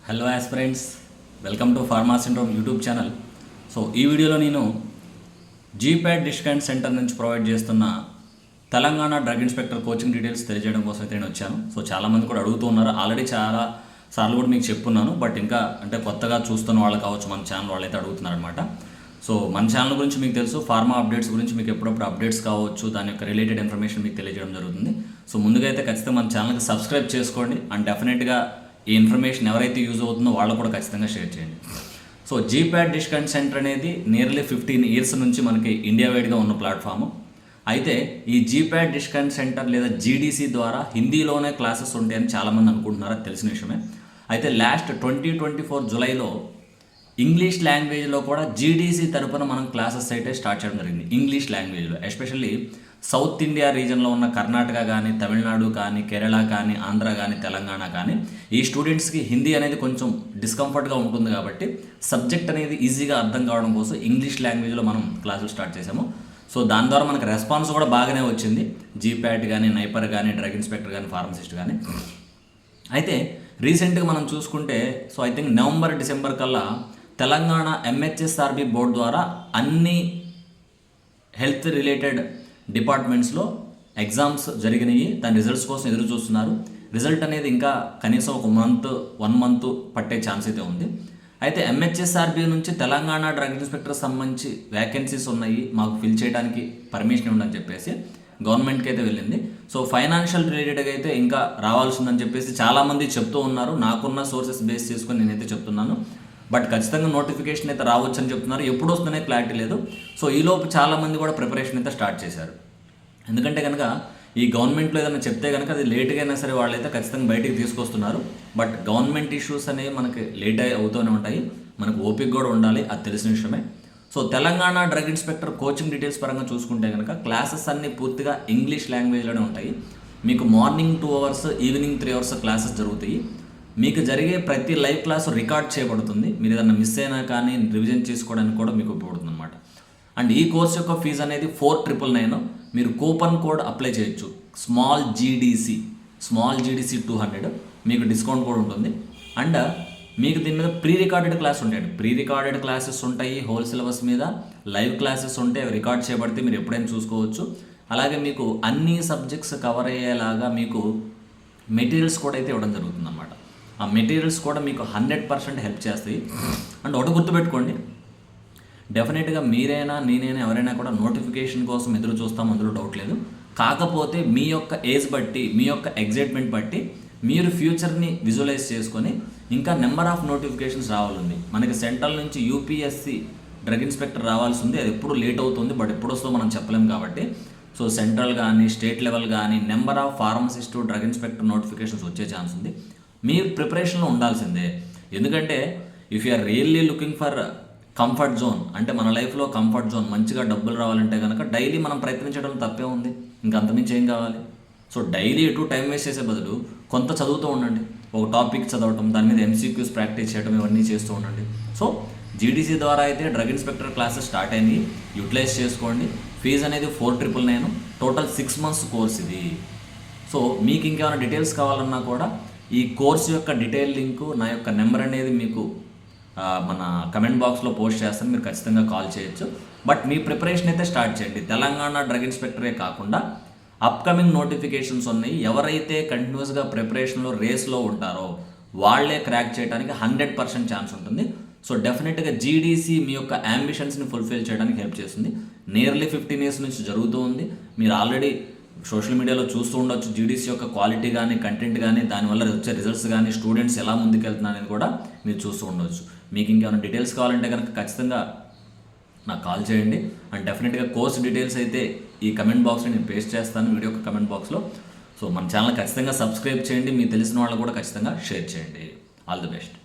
Hello aspirants, welcome to pharma syndrome YouTube channel. So ఈ వీడియోలో నేను జీప్యాడ్ డిస్కౌంట్ సెంటర్ నుంచి ప్రొవైడ్ చేస్తున్న Telangana drug inspector coaching details తెలియజేయడం కోసం అయితే నేను వచ్చాను. సో చాలామంది కూడా అడుగుతూ ఉన్నారు. ఆల్రెడీ చాలా సార్లు కూడా మీకు చెప్పున్నాను, బట్ ఇంకా కొత్తగా చూస్తున్న వాళ్ళు కావచ్చు, మన ఛానల్ వాళ్ళైతే అడుగుతున్నారు అనమాట. సో మన ఛానల్ గురించి మీకు తెలుసు, ఫార్మా అప్డేట్స్ గురించి మీకు ఎప్పుడప్పుడు అప్డేట్స్ కావచ్చు, దాని యొక్క రిలేటెడ్ ఇన్ఫర్మేషన్ మీకు తెలియజేయడం జరుగుతుంది. సో ముందుగా అయితే ఖచ్చితంగా మన ఛానల్కి సబ్స్క్రైబ్ చేసుకోండి అండ్ డెఫినెట్గా ఈ ఇన్ఫర్మేషన్ ఎవరైతే యూజ్ అవుతుందో వాళ్ళు కూడా ఖచ్చితంగా షేర్ చేయండి. సో జీప్యాడ్ డిస్కౌంట్ సెంటర్ అనేది నియర్లీ 15 years నుంచి మనకి ఇండియా వైడ్గా ఉన్న ప్లాట్ఫామ్. అయితే ఈ జీప్యాడ్ డిస్కౌంట్ సెంటర్ లేదా జీడీసీ ద్వారా హిందీలోనే క్లాసెస్ ఉంటాయని చాలామంది అనుకుంటున్నారు, అది తెలిసిన విషయమే. అయితే లాస్ట్ 2024 జూలైలో ఇంగ్లీష్ లాంగ్వేజ్లో కూడా జీడీసీ తరపున మనం క్లాసెస్ అయితే స్టార్ట్ చేయడం జరిగింది. ఇంగ్లీష్ లాంగ్వేజ్లో ఎస్పెషల్లీ సౌత్ ఇండియా రీజన్లో ఉన్న కర్ణాటక కానీ, తమిళనాడు కానీ, కేరళ కానీ, ఆంధ్ర కానీ, తెలంగాణ కానీ ఈ స్టూడెంట్స్కి హిందీ అనేది కొంచెం డిస్కంఫర్ట్గా ఉంటుంది కాబట్టి సబ్జెక్ట్ అనేది ఈజీగా అర్థం కావడం కోసం ఇంగ్లీష్ లాంగ్వేజ్లో మనం క్లాసులు స్టార్ట్ చేసాము. సో దాని ద్వారా మనకు రెస్పాన్స్ కూడా బాగానే వచ్చింది. జీప్యాట్ కానీ, నైపర్ కానీ, డ్రగ్ ఇన్స్పెక్టర్ కానీ, ఫార్మసిస్ట్ కానీ. అయితే రీసెంట్గా మనం చూసుకుంటే so I think November, December కల్లా తెలంగాణ ఎంహెచ్ఎస్ఆర్బి బోర్డు ద్వారా అన్ని హెల్త్ రిలేటెడ్ డిపార్ట్మెంట్స్లో ఎగ్జామ్స్ జరిగినాయి. దాని రిజల్ట్స్ కోసం ఎదురు చూస్తున్నారు. రిజల్ట్ అనేది ఇంకా కనీసం ఒక 1 month పట్టే ఛాన్స్ అయితే ఉంది. అయితే ఎంహెచ్ఎస్ఆర్బి నుంచి తెలంగాణ డ్రగ్ ఇన్స్పెక్టర్ సంబంధించి వ్యాకెన్సీస్ ఉన్నాయి, మాకు ఫిల్ చేయడానికి పర్మిషన్ ఉందని చెప్పేసి గవర్నమెంట్కి అయితే వెళ్ళింది. సో ఫైనాన్షియల్ రిలేటెడ్గా అయితే ఇంకా రావాల్సిందని చెప్పేసి చాలామంది చెప్తూ ఉన్నారు. నాకున్న సోర్సెస్ బేస్ చేసుకొని నేనైతే చెప్తున్నాను. బట్ ఖచ్చితంగా నోటిఫికేషన్ అయితే రావచ్చు అని చెప్తున్నారు. ఎప్పుడు వస్తుందనే క్లారిటీ లేదు. సో ఈలోపు చాలామంది కూడా ప్రిపరేషన్ అయితే స్టార్ట్ చేశారు. ఎందుకంటే కనుక ఈ గవర్నమెంట్లో ఏదైనా చెప్తే కనుక అది లేట్గా అయినా సరే వాళ్ళైతే ఖచ్చితంగా బయటికి తీసుకొస్తున్నారు. బట్ గవర్నమెంట్ ఇష్యూస్ అనేవి మనకి లేట్ అవుతూనే ఉంటాయి. మనకు ఓపిక కూడా ఉండాలి, అది తెలిసిన విషయమే. So Telangana drug inspector coaching details పరంగా చూసుకుంటే కనుక క్లాసెస్ అన్నీ పూర్తిగా ఇంగ్లీష్ లాంగ్వేజ్లోనే ఉంటాయి. మీకు morning 2 hours, evening 3 hours classes జరుగుతాయి. మీకు జరిగే ప్రతి లైవ్ క్లాస్ రికార్డ్ చేయబడుతుంది. మీరు ఏదైనా మిస్ అయినా కానీ రివిజన్ చేసుకోవడానికి కూడా మీకు ఉపయోగపడుతుంది అనమాట. అండ్ ఈ కోర్స్ యొక్క ఫీజు అనేది 4,999. మీరు కూపన్ కోడ్ అప్లై చేయొచ్చు, స్మాల్ జీడీసీ 200, మీకు డిస్కౌంట్ కూడా ఉంటుంది. అండ్ మీకు దీని మీద ప్రీ రికార్డెడ్ క్లాస్ ఉంటాయండి. ప్రీ రికార్డెడ్ క్లాసెస్ ఉంటాయి, హోల్ సిలబస్ మీద లైవ్ క్లాసెస్ ఉంటాయి, అవి రికార్డ్ చేయబడితే మీరు ఎప్పుడైనా చూసుకోవచ్చు. అలాగే మీకు అన్ని సబ్జెక్ట్స్ కవర్ అయ్యేలాగా మీకు మెటీరియల్స్ కూడా అయితే ఇవ్వడం జరుగుతుంది అన్నమాట. ఆ మెటీరియల్స్ కూడా మీకు 100% హెల్ప్ చేస్తాయి. అండ్ ఒకటి గుర్తుపెట్టుకోండి, డెఫినెట్గా మీరైనా నేనైనా ఎవరైనా కూడా నోటిఫికేషన్ కోసం ఎదురు చూస్తాం, అందులో డౌట్ లేదు. కాకపోతే మీ యొక్క ఏజ్ బట్టి, మీ యొక్క ఎగ్జైట్మెంట్ బట్టి మీరు ఫ్యూచర్ని విజువలైజ్ చేసుకొని ఇంకా నెంబర్ ఆఫ్ నోటిఫికేషన్స్ రావాలండి. మనకి సెంట్రల్ నుంచి యూపీఎస్సి డ్రగ్ ఇన్స్పెక్టర్ రావాల్సి ఉంది. అది ఎప్పుడు లేట్ అవుతుంది, బట్ ఎప్పుడు వస్తుందో మనం చెప్పలేము. కాబట్టి సో సెంట్రల్ కానీ, స్టేట్ లెవెల్ కానీ number of pharmacist drug inspector notifications వచ్చే ఛాన్స్ ఉంది. మీరు ప్రిపరేషన్లో ఉండాల్సిందే. ఎందుకంటే if you are really looking for comfort zone, అంటే మన లైఫ్లో కంఫర్ట్ జోన్ మంచిగా డబ్బులు రావాలంటే కనుక డైలీ మనం ప్రయత్నించడం తప్పే ఉంది. ఇంకంతమించి ఏం కావాలి? సో డైలీ ఎటు టైం వేస్ట్ చేసే బదులు కొంత చదువుతూ ఉండండి. ఒక టాపిక్ చదవటం, దాని మీద MCQs ప్రాక్టీస్ చేయడం, ఇవన్నీ చేస్తూ ఉండండి. సో జీడీసీ ద్వారా అయితే డ్రగ్ ఇన్స్పెక్టర్ క్లాసెస్ స్టార్ట్ అయింది, యూటిలైజ్ చేసుకోండి. ఫీజు అనేది 4,999, టోటల్ 6 months కోర్స్ ఇది. సో మీకు ఇంకేమైనా డీటెయిల్స్ కావాలన్నా కూడా ఈ కోర్సు యొక్క డీటెయిల్ లింకు, నా యొక్క నెంబర్ అనేది మీకు మన కమెంట్ బాక్స్లో పోస్ట్ చేస్తాను, మీరు ఖచ్చితంగా కాల్ చేయొచ్చు. బట్ మీ ప్రిపరేషన్ అయితే స్టార్ట్ చేయండి. తెలంగాణ డ్రగ్ ఇన్స్పెక్టరే కాకుండా అప్కమింగ్ నోటిఫికేషన్స్ ఉన్నాయి. ఎవరైతే కంటిన్యూస్గా ప్రిపరేషన్లో రేస్లో ఉంటారో వాళ్ళే క్రాక్ చేయడానికి 100% ఛాన్స్ ఉంటుంది. సో డెఫినెట్గా జీడీసీ మీ యొక్క అంబిషన్స్ని ఫుల్ఫిల్ చేయడానికి హెల్ప్ చేస్తుంది. నియర్లీ 15 years నుంచి జరుగుతూ ఉంది. మీరు ఆల్రెడీ సోషల్ మీడియాలో చూస్తూ ఉండొచ్చు జీడీసీ యొక్క క్వాలిటీ కానీ, కంటెంట్ కానీ, దానివల్ల వచ్చే రిజల్ట్స్ కానీ, స్టూడెంట్స్ ఎలా ముందుకెళ్తున్నారు అనేది కూడా మీరు చూస్తూ ఉండవచ్చు. మీకు ఇంకేమైనా డీటెయిల్స్ కావాలంటే కనుక ఖచ్చితంగా నాకు కాల్ చేయండి. అండ్ డెఫినెట్గా కోర్స్ డీటెయిల్స్ అయితే ఈ కమెంట్ బాక్స్లో నేను పేస్ట్ చేస్తాను, వీడియో యొక్క కమెంట్ బాక్స్లో. సో మన ఛానల్ ఖచ్చితంగా సబ్స్క్రైబ్ చేయండి, మీకు తెలిసిన వాళ్ళు కూడా ఖచ్చితంగా షేర్ చేయండి. All the best.